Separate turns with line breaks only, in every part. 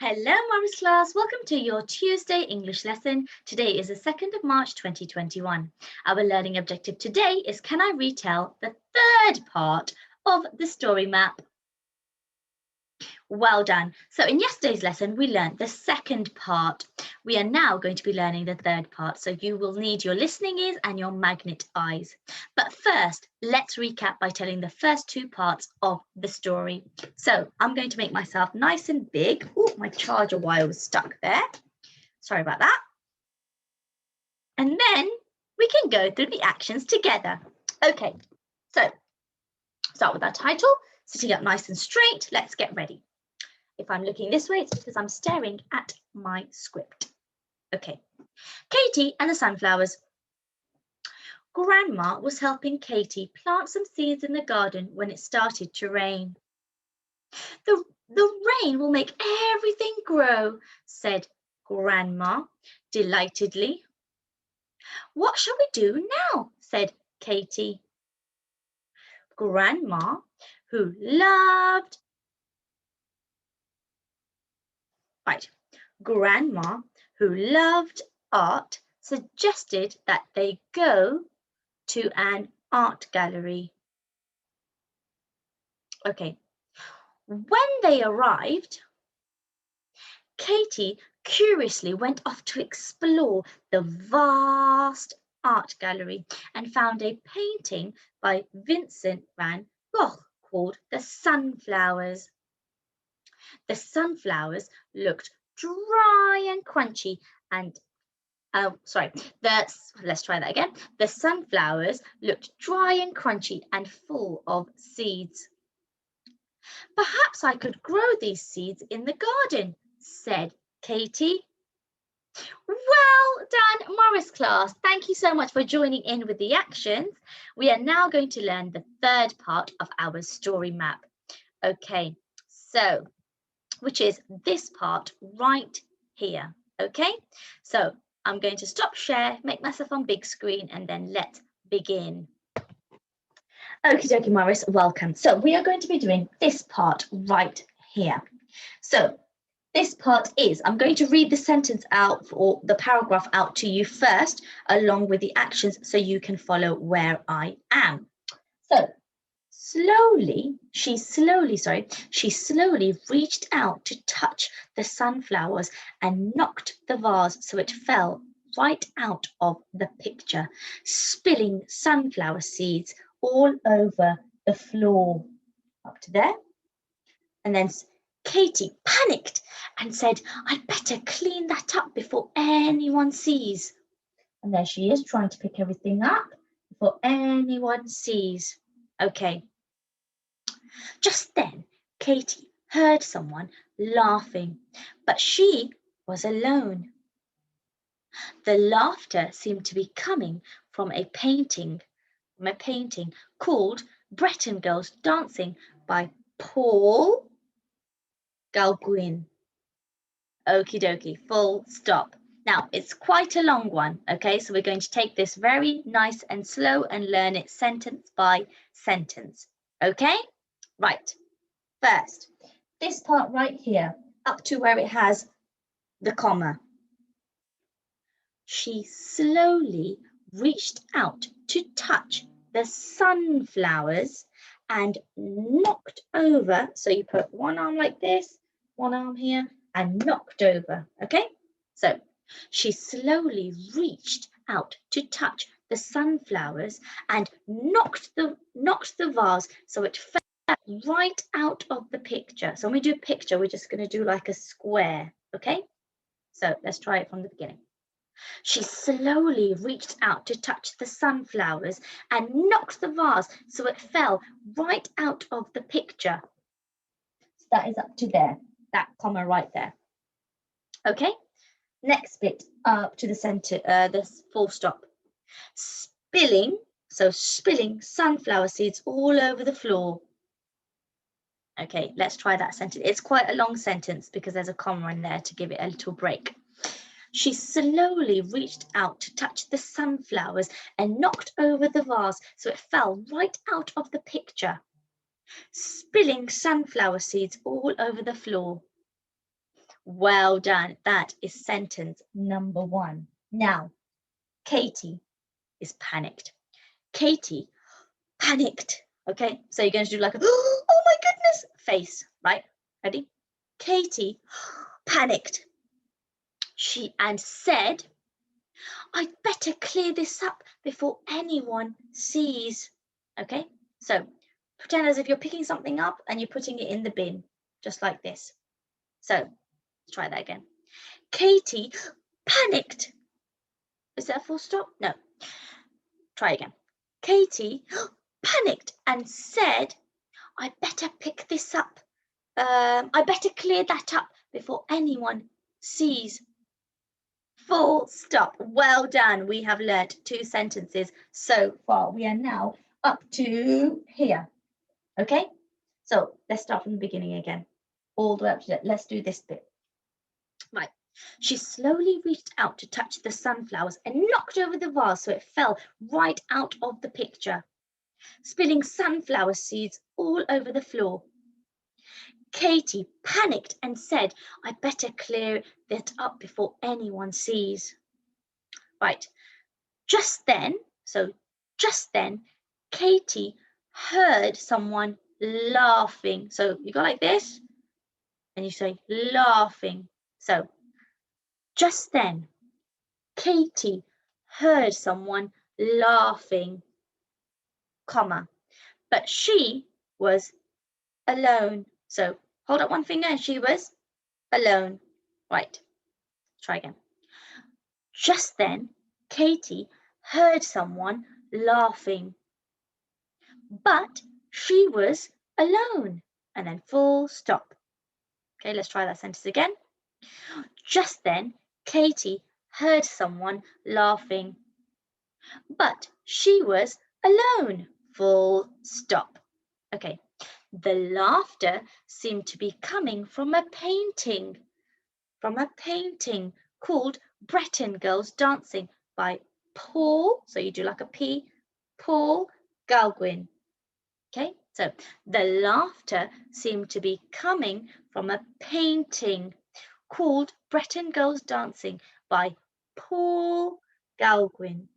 Hello, Morris class. Welcome to your Tuesday English lesson. Today is the 2nd of March 2021. Our learning objective today is can I retell the third part of the story map? Well done. So in yesterday's lesson, we learned the second part. We are now going to be learning the third part. So you will need your listening ears and your magnet eyes. But first, let's recap by telling the first two parts of the story. So I'm going to make myself nice and big. Oh, my charger wire was stuck there. Sorry about that. And then we can go through the actions together. Okay, so start with our title, sitting up nice and straight. Let's get ready. If I'm looking this way, it's because I'm staring at my script. Okay, Katie and the sunflowers. Grandma was helping Katie plant some seeds in the garden when it started to rain. The rain will make everything grow, said Grandma delightedly. What shall we do now? Said Katie. Grandma, who loved art, suggested that they go to an art gallery. Okay, when they arrived, Katie curiously went off to explore the vast art gallery and found a painting by Vincent van Gogh called The Sunflowers. The sunflowers looked dry and crunchy and let's try that again. The sunflowers looked dry and crunchy and full of seeds. Perhaps I could grow these seeds in the garden, said Katie. Well done, Morris class. Thank you so much for joining in with the actions. We are now going to learn the third part of our story map. Okay, so which is this part right here. Okay, so I'm going to stop share, make myself on big screen, and then let's begin. Okie dokie, Morris, welcome. So we are going to be doing this part right here. So this part is, I'm going to read the sentence out or the paragraph out to you first, along with the actions so you can follow where I am. So she slowly reached out to touch the sunflowers and knocked the vase so it fell right out of the picture, spilling sunflower seeds all over the floor. Up to there. And then Katie panicked and said, I'd better clean that up before anyone sees. And there she is trying to pick everything up before anyone sees. Okay. Just then, Katie heard someone laughing, but she was alone. The laughter seemed to be coming from a painting called Breton Girls Dancing by Paul Gauguin. Okie dokie, full stop. Now, it's quite a long one, okay? So we're going to take this very nice and slow and learn it sentence by sentence, okay? Right, first, this part right here, up to where it has the comma. She slowly reached out to touch the sunflowers and knocked over. So you put one arm like this, one arm here, and knocked over, okay? So she slowly reached out to touch the sunflowers and knocked the vase so it fell right out of the picture. So when we do picture, we're just going to do like a square, okay? So let's try it from the beginning. She slowly reached out to touch the sunflowers and knocked the vase so it fell right out of the picture. So that is up to there, that comma right there. Okay, next bit up to the center, this full stop. Spilling sunflower seeds all over the floor. Okay, let's try that sentence. It's quite a long sentence because there's a comma in there to give it a little break. She slowly reached out to touch the sunflowers and knocked over the vase so it fell right out of the picture, spilling sunflower seeds all over the floor. Well done. That is sentence number 1. Now, Katie is panicked. Katie panicked. Okay, so you're going to do like a, oh my goodness face, right? Ready? Katie panicked. She said, I'd better clear this up before anyone sees. Okay, so pretend as if you're picking something up and you're putting it in the bin, just like this. So let's try that again. Katie panicked. Is that a full stop? No. Try again. Katie panicked and said, I better pick this up. I better clear that up before anyone sees. Full stop. Well done. We have learnt 2 sentences so far. We are now up to here. Okay? So let's start from the beginning again. All the way up to that. Let's do this bit. Right. She slowly reached out to touch the sunflowers and knocked over the vase so it fell right out of the picture, spilling sunflower seeds all over the floor. Katie panicked and said, I'd better clear that up before anyone sees. Right. Just then, Katie heard someone laughing. So you go like this and you say laughing. So just then, Katie heard someone laughing, comma, but she was alone. So hold up one finger and she was alone. Right, try again. Just then, Katie heard someone laughing, but she was alone. And then full stop. Okay, let's try that sentence again. Just then, Katie heard someone laughing, but she was alone. Full stop. Okay, the laughter seemed to be coming from a painting called Breton Girls Dancing by Paul, so you do like a P, Paul Gauguin. Okay, so the laughter seemed to be coming from a painting called Breton Girls Dancing by Paul Gauguin.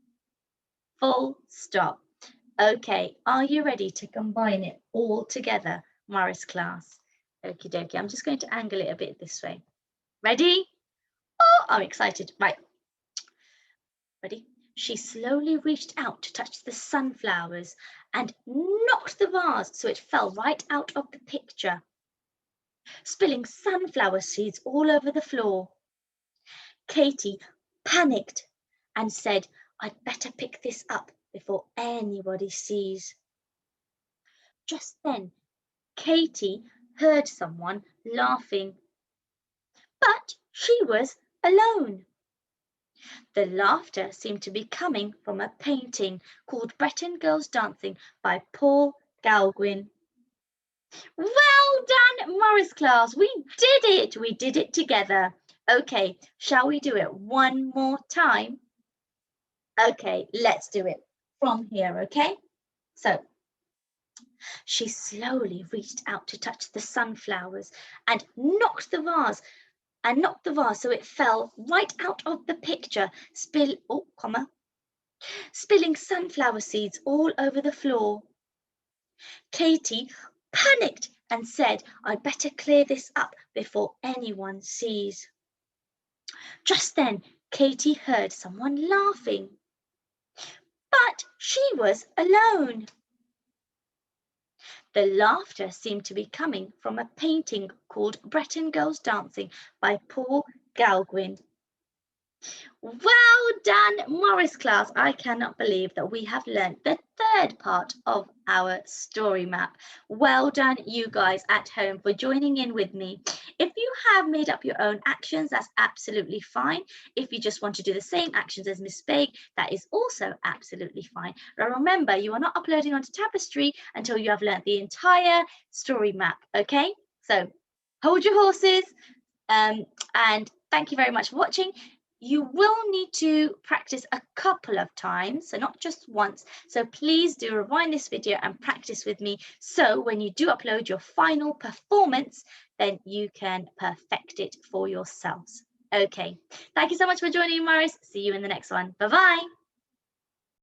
Full stop. Okay, are you ready to combine it all together, Morris class? Okie dokie, I'm just going to angle it a bit this way. Ready? Oh, I'm excited. Right. Ready? She slowly reached out to touch the sunflowers and knocked the vase so it fell right out of the picture, spilling sunflower seeds all over the floor. Katie panicked and said, I'd better pick this up before anybody sees. Just then, Katie heard someone laughing, but she was alone. The laughter seemed to be coming from a painting called Breton Girls Dancing by Paul Gauguin. Well done, Morris class. We did it. We did it together. Okay, shall we do it one more time? Okay, let's do it from here, okay? So, she slowly reached out to touch the sunflowers and knocked the vase so it fell right out of the picture, spilling sunflower seeds all over the floor. Katie panicked and said, I'd better clear this up before anyone sees. Just then, Katie heard someone laughing, but she was alone. The laughter seemed to be coming from a painting called Breton Girls Dancing by Paul Gauguin. Well done, Morris class. I cannot believe that we have learnt the 3rd part of our story map. Well done, you guys at home, for joining in with me. If you have made up your own actions, that's absolutely fine. If you just want to do the same actions as Miss Baig, that is also absolutely fine. But remember, you are not uploading onto Tapestry until you have learnt the entire story map, okay? So hold your horses, and thank you very much for watching. You will need to practice a couple of times, so not just once. So please do rewind this video and practice with me. So when you do upload your final performance, then you can perfect it for yourselves. Okay, thank you so much for joining, Morris. See you in the next one. Bye-bye.